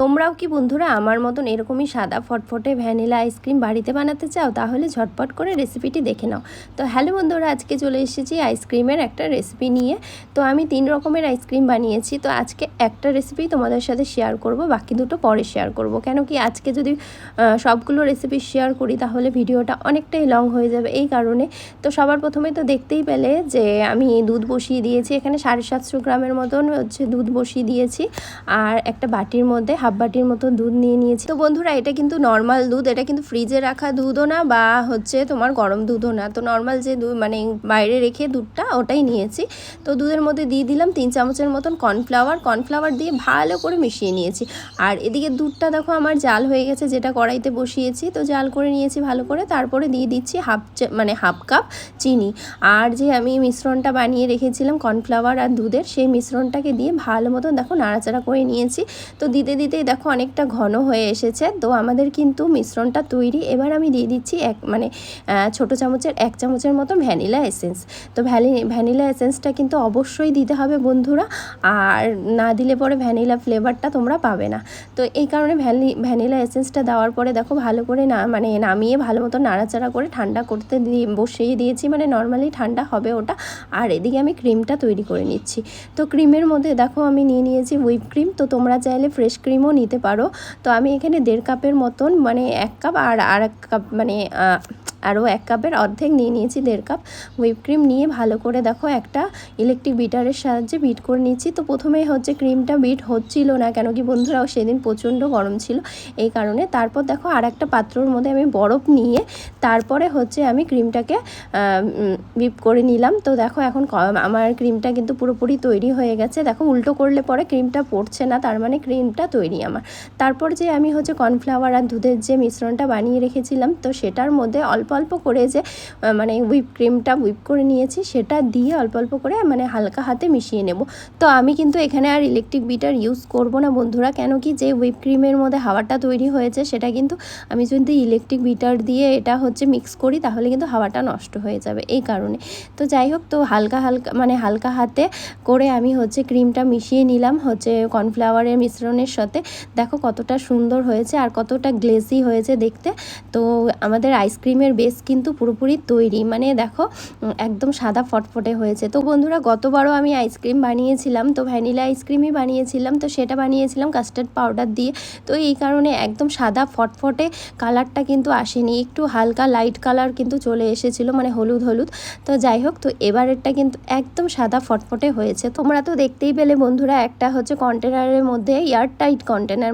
তোমরাও কি বন্ধুরা আমার মতন এরকমই সাদা ফটফটে ভ্যানিলা আইসক্রিম বাড়িতে বানাতে চাও? তাহলে ঝটপট করে রেসিপিটি দেখে নাও। তো হ্যালো বন্ধুরা, আজকে চলে এসেছি আইসক্রিমের একটা রেসিপি নিয়ে। তো আমি 3 রকমের আইসক্রিম বানিয়েছি। তো আজকে একটা রেসিপি তোমাদের সাথে শেয়ার করব, বাকি দুটো পরে শেয়ার করব। কেন কি আজকে যদি সবগুলো রেসিপি শেয়ার করি তাহলে ভিডিওটা অনেকটাই লং হয়ে যাবে, এই কারণে। তো সবার প্রথমে তো দেখতেই পেলে যে আমি দুধ বসিয়ে দিয়েছি। এখানে 750 গ্রামের মতন দুধ বসিয়ে দিয়েছি। আর একটা বাটির মধ্যে হাফ বাটির মতো দুধ নিয়ে নিয়েছি। তো বন্ধুরা, এটা কিন্তু নর্মাল দুধ, এটা কিন্তু ফ্রিজে রাখা দুধও না বা তোমার গরম দুধও না। তো নর্মাল যে দুধ বাইরে রেখে দুধটা, ওটাই নিয়েছি। তো দুধের মধ্যে দিয়ে দিলাম 3 চামচের মতন কর্নফ্লাওয়ার দিয়ে ভালো করে মিশিয়ে নিয়েছি। আর এদিকে দুধটা দেখো আমার জাল হয়ে গেছে, যেটা কড়াইতে বসিয়েছি। তো জাল করে নিয়েছি ভালো করে। তারপরে দিয়ে দিচ্ছি হাফ কাপ চিনি। আর যে আমি মিশ্রণটা বানিয়ে রেখেছিলাম কর্নফ্লাওয়ার আর দুধের, সেই মিশ্রণটাকে দিয়ে ভালো মতন দেখো নাড়াচাড়া করে নিয়েছি। তো দিতেই দেখো অনেকটা ঘন হয়ে এসেছে। তো আমাদের কিন্তু মিশ্রণটা তৈরি। এবার আমি দিয়ে দিচ্ছি ছোটো চামচের 1 চামচের মতো ভ্যানিলা এসেন্স। তো ভ্যানিলা এসেন্সটা কিন্তু অবশ্যই দিতে হবে বন্ধুরা, আর না দিলে পরে ভ্যানিলা ফ্লেভারটা তোমরা পাবে না। তো এই কারণে ভ্যানিলা এসেন্সটা দেওয়ার পরে দেখো ভালো করে নামিয়ে ভালো মতো নাড়াচাড়া করে ঠান্ডা করতে বসিয়ে দিয়েছি। নর্মালি ঠান্ডা হবে ওটা। আর এদিকে আমি ক্রিমটা তৈরি করে নিচ্ছি। তো ক্রিমের মধ্যে দেখো আমি নিয়ে নিয়েছি হুইপ ক্রিম। তো তোমরা চাইলে ফ্রেশ ক্রিমও নিতে পারো। তো আমি এখানে 1.5 কাপের মতন 1 কাপ আর 1 কাপ আরও 1 কাপের অর্ধেক নিয়ে নিয়েছি 1.5 কাপ হুইপ ক্রিম নিয়ে ভালো করে দেখো একটা ইলেকট্রিক বিটারের সাহায্যে বিট করে নিচ্ছি। তো প্রথমেই ক্রিমটা বিট হচ্ছিল না, কেন কি বন্ধুরাও সেদিন প্রচণ্ড গরম ছিল, এই কারণে। তারপর দেখো আর একটা পাত্রর মধ্যে আমি বরফ নিয়ে তারপরে আমি ক্রিমটাকে বিট করে নিলাম। তো দেখো এখন আমার ক্রিমটা কিন্তু পুরোপুরি তৈরি হয়ে গেছে। দেখো উল্টো করলে পরে ক্রিমটা পড়ছে না, তার মানে ক্রিমটা তৈরি আমার। তারপর যে আমি কর্নফ্লাওয়ার আর দুধের যে মিশ্রণটা বানিয়ে রেখেছিলাম, তো সেটার মধ্যে অল্প অল্প করে যে হুইপ ক্রিমটা হুইপ করে নিয়েছি, সেটা দিয়ে অল্প অল্প করে হালকা হাতে মিশিয়ে নেব। তো আমি কিন্তু এখানে আর ইলেকট্রিক বিটার ইউজ করব না বন্ধুরা, কেন কি যে হুইপ ক্রিমের মধ্যে হাওয়াটা তৈরি হয়েছে, সেটা কিন্তু আমি যদি ইলেকট্রিক বিটার দিয়ে এটা মিক্স করি তাহলে কিন্তু হাওয়াটা নষ্ট হয়ে যাবে, এই কারণে। তো যাই হোক, তো হালকা হাতে করে আমি ক্রিমটা মিশিয়ে নিলাম কর্নফ্লাওয়ারের মিশ্রণের সাথে। দেখো কতটা সুন্দর হয়েছে আর কতটা গ্লেজি হয়েছে দেখতে। তো আমাদের আইসক্রিমের বেস কিন্তু পুরোপুরি তৈরি, দেখো একদম সাদা ফটফটে হয়েছে। তো বন্ধুরা, গতবারও আমি আইসক্রিম বানিয়েছিলাম, তো ভ্যানিলা আইসক্রিমই বানিয়েছিলাম। তো সেটা বানিয়েছিলাম কাস্টার্ড পাউডার দিয়ে। তো এই কারণে একদম সাদা ফটফটে কালারটা কিন্তু আসেনি, একটু হালকা লাইট কালার কিন্তু চলে এসেছিলো, হলুদ হলুদ। তো যাই হোক, তো এবারেরটা কিন্তু একদম সাদা ফটফটে হয়েছে। তোমরা তো দেখতেই পেলে বন্ধুরা, একটা কন্টেনারের মধ্যে এয়ার টাইট কন্টেনার,